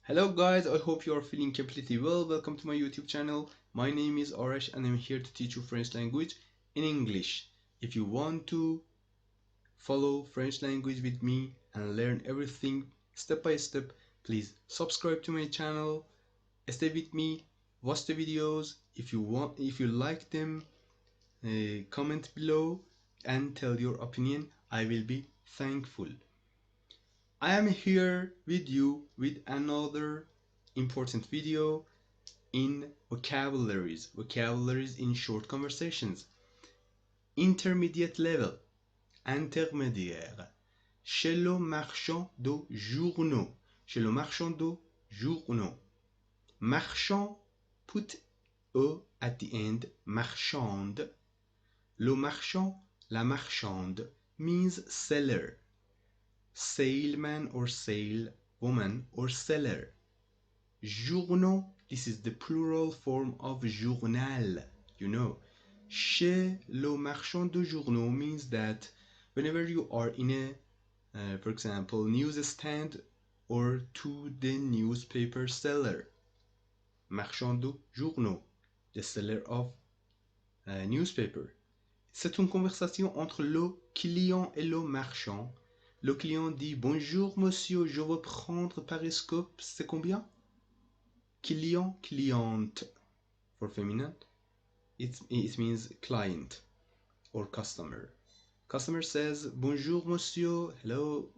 Hello guys, I hope you are feeling completely well. Welcome to my YouTube channel. My name is Arash and I'm here to teach you French language in English. If you want to follow French language with me and learn everything step by step, please subscribe to my channel, stay with me, watch the videos. If you like them, comment below and tell your opinion. I will be thankful. I am here with you with another important video in vocabularies in short conversations. Intermediate level, intermédiaire. Chez le marchand de journaux. Chez le marchand de journaux. Marchand, put E at the end, marchande. Le marchand, la marchande, means seller. Salesman or saleswoman or seller. Journaux, this is the plural form of journal, you know. Chez le marchand de journaux means that whenever you are in a, for example, newsstand or to the newspaper seller. Marchand de journaux, the seller of a newspaper. C'est une conversation entre le client et le marchand. Le client dit bonjour monsieur, je veux prendre Pariscope, c'est combien? Client, cliente for feminine. It means client or customer. Customer says bonjour monsieur, hello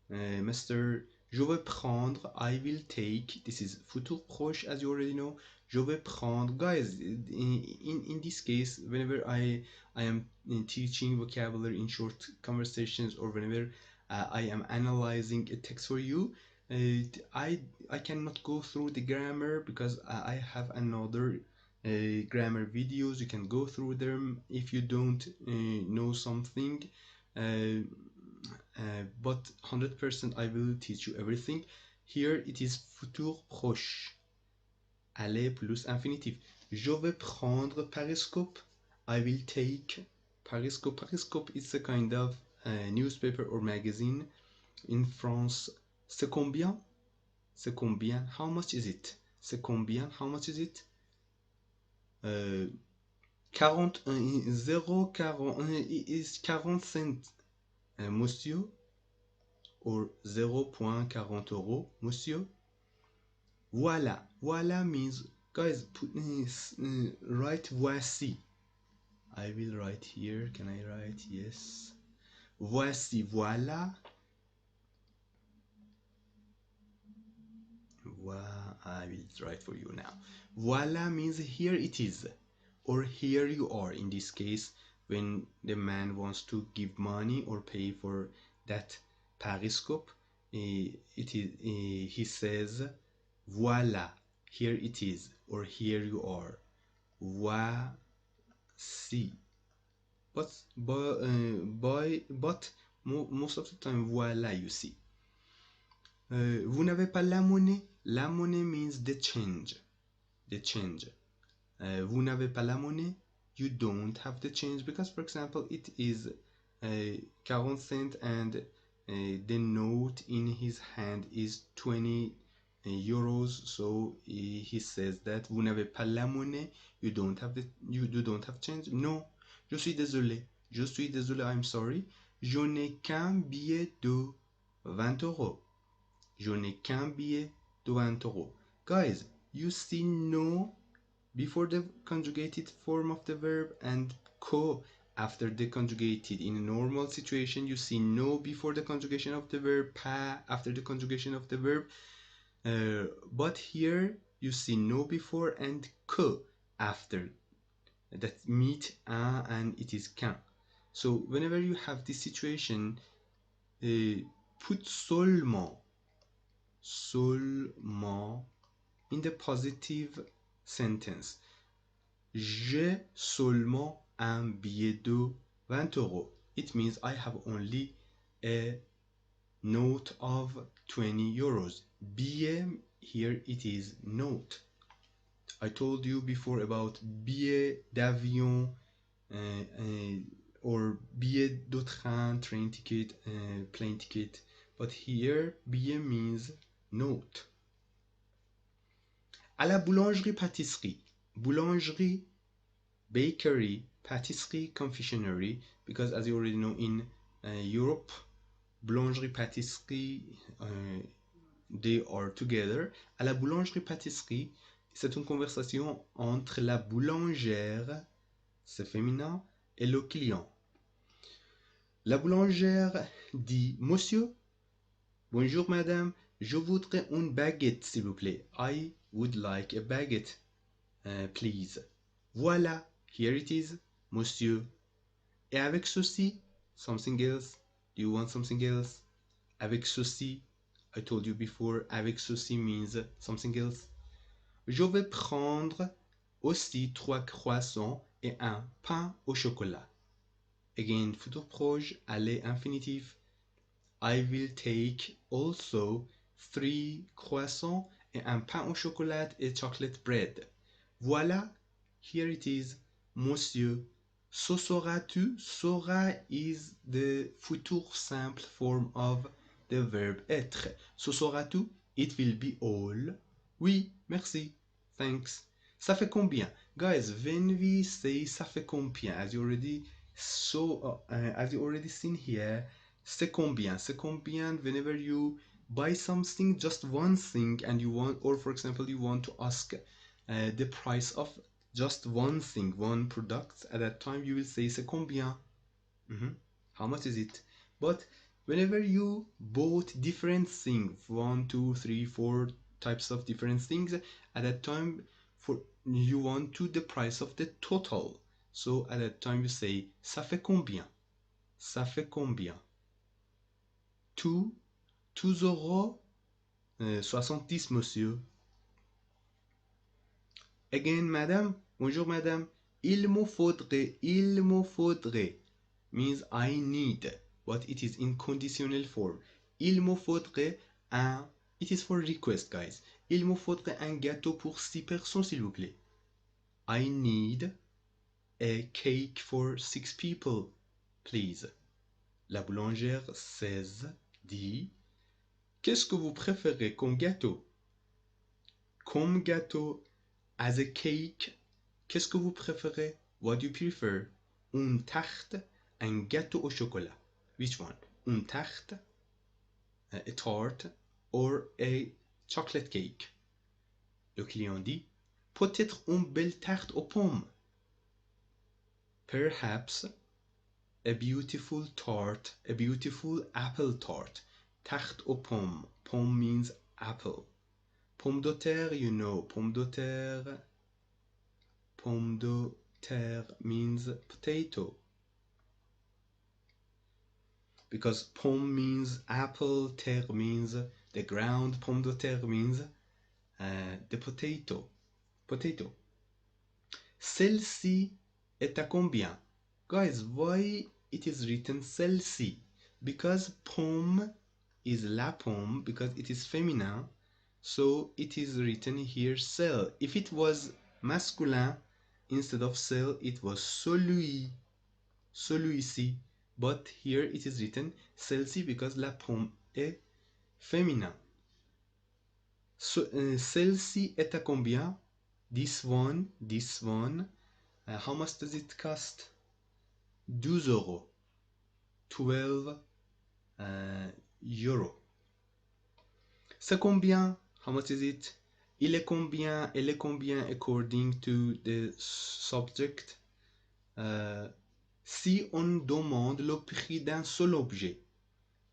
Mr. Je vais prendre, I will take. This is futur proche as you already know. Je vais prendre. Guys, in this case, whenever I am teaching vocabulary in short conversations or whenever I am analyzing a text for you, I cannot go through the grammar because I have another grammar videos. You can go through them if you don't know something. But 100% I will teach you everything. Here it is futur proche. Aller plus infinitif. Je vais prendre Pariscope. I will take Pariscope. Pariscope is a kind of newspaper or magazine in France. C'est combien? C'est combien? How much is it? C'est combien? How much is it? 40 is 40 cents, monsieur, or 0.40 euros, monsieur. Voilà. Voilà means, guys, write voici. I will write here. Can I write? Yes. Voici, voilà. I will write for you now. Voilà means here it is, or here you are. In this case, when the man wants to give money or pay for that Pariscope, he says, voilà, here it is, or here you are. Voici. But most of the time, voilà, you see. Vous n'avez pas la monnaie? La monnaie means the change. The change. Vous n'avez pas la monnaie? You don't have the change because, for example, it is 40 cents and the note in his hand is 20 euros. So he says that vous n'avez pas la monnaie. You don't have change. No, je suis désolé. Je suis désolé. I'm sorry. Je n'ai qu'un billet de 20 euros. Je n'ai qu'un billet de 20 euros. Guys, you see no before the conjugated form of the verb and co after the conjugated. In a normal situation, you see no before the conjugation of the verb, pas after the conjugation of the verb. But here you see no before and co after. That meet un and it is qu'un. So whenever you have this situation, put seulement in the positive sentence. J'ai seulement un billet de 20 euros. It means I have only a note of 20 euros. Billet, here it is note. I told you before about billet d'avion or billet de train, train ticket, plane ticket. But here billet means note. À la boulangerie-pâtisserie. Boulangerie, bakery, pâtisserie, confectionery, because as you already know in Europe, boulangerie-pâtisserie, they are together. À la boulangerie-pâtisserie, c'est une conversation entre la boulangère, c'est féminin, et le client. La boulangère dit: Monsieur, bonjour madame, je voudrais une baguette s'il vous plaît. I would like a baguette, please. Voilà, here it is, monsieur. Et avec ceci, something else. Do you want something else? Avec ceci, I told you before, avec ceci means something else. Je vais prendre aussi 3 croissants et un pain au chocolat. Again, futur proche, aller infinitif. I will take also 3 croissants et un pain au chocolat et chocolate bread. Voilà, here it is, monsieur. So sauras-tu? Sera is the futur simple form of the verb être. So sauras-tu? It will be all. Oui, merci. Thanks. Ça fait combien? Guys, when we say ça fait combien, as you already seen here, c'est combien? C'est combien whenever you buy something, just one thing, and you want, or for example, you want to ask the price of just one thing, one product. At that time, you will say c'est combien? How much is it? But whenever you bought different things, 1, 2, 3, 4 types of different things, at that time, for you want to the price of the total. So at that time, you say ça fait combien? Ça fait combien? 2 euros 70, monsieur. Again, madame. Bonjour, madame. Il me faudrait means I need, but it is in conditional form. Il me faudrait un, it is for request, guys. Il me faudrait un gâteau pour 6 personnes, s'il vous plaît. I need a cake for 6 people, please. La boulangère dit: qu'est-ce que vous préférez comme gâteau? Comme gâteau, as a cake, qu'est-ce que vous préférez? What do you prefer? Une tarte, un gâteau au chocolat. Which one? Une tarte, a tart, or a chocolate cake. Le client dit: peut-être une belle tarte aux pommes. Perhaps a beautiful tart, a beautiful apple tart. Tarte aux pommes. Pomme means apple. Pomme de terre, you know, pomme de terre. Pomme de terre means potato. Because pomme means apple, terre means the ground, pomme de terre means the potato. Potato. Celle-ci est à combien? Guys, why it is written celle-ci? Because pomme is la pomme, because it is feminine, so it is written here celle. If it was masculin, instead of celle, it was celui, celui-ci. But here it is written celle-ci because la pomme est féminin. So, celle-ci est à combien? This one. How much does it cost? 12 euros. 12 euros. C'est combien? How much is it? Il est combien? Elle est combien according to the subject? Si on demande le prix d'un seul objet.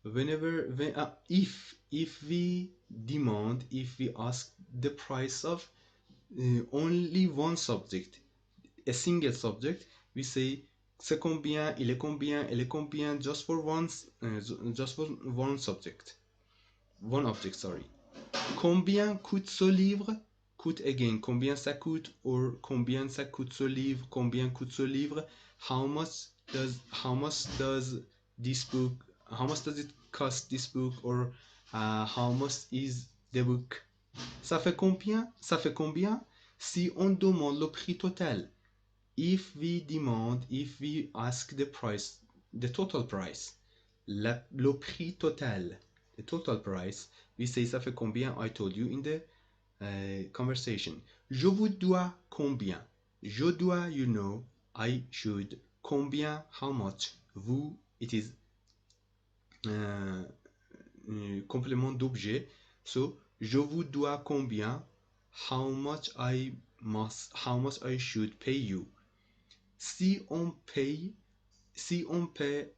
If we demand, if we ask the price of only one subject, a single subject, we say c'est combien, il est combien, elle est combien, just for one subject, one object, sorry. Combien coûte ce livre? Coûte again, combien ça coûte, or combien ça coûte ce livre, combien coûte ce livre, how much does this book, how much does it cost this book, or how much is the book. Ça fait combien? Ça fait combien? Si on demande le prix total. If we ask the price, the total price, le prix total, the total price, we say ça fait combien? I told you in the conversation. Je vous dois combien? Je dois, you know, I should. Combien, how much? Vous, it is complément d'objet. So, je vous dois combien? How much how much I should pay you. Si on paye, si on paie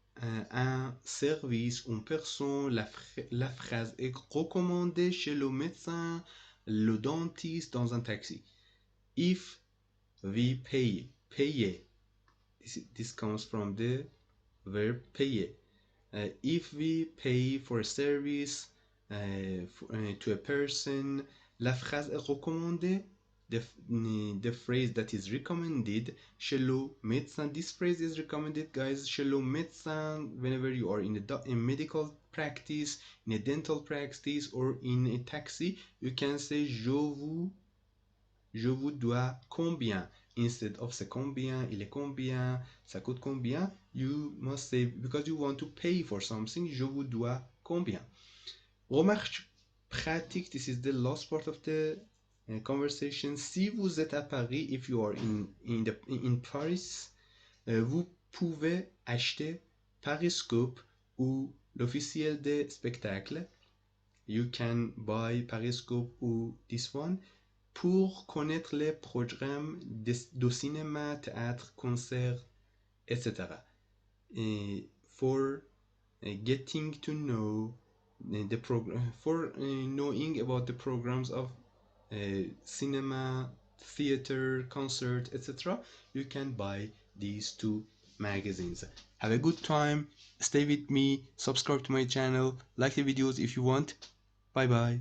un service, une personne, la phrase est recommandée chez le médecin, le dentiste, dans un taxi. If we pay, payer. This comes from the verb payer. If we pay for a service to a person, la phrase est recommandée. The phrase that is recommended chez le médecin. This phrase is recommended, guys, chez le médecin whenever you are in a medical practice, in a dental practice, or in a taxi. You can say je vous dois combien. Instead of c'est combien, il est combien, ça coûte combien, you must say, because you want to pay for something, je vous dois combien. Remarque pratique, this is the last part of the conversation. Si vous êtes à Paris, if you are in Paris, vous pouvez acheter Pariscope ou l'officiel des spectacles. You can buy Pariscope ou this one pour connaître les programmes de cinéma, théâtre, concert, etc. Et for getting to know the program, for knowing about the programs of cinema, theater, concert, etc., you can buy these two magazines. Have a good time, stay with me, subscribe to my channel, like the videos if you want. Bye bye.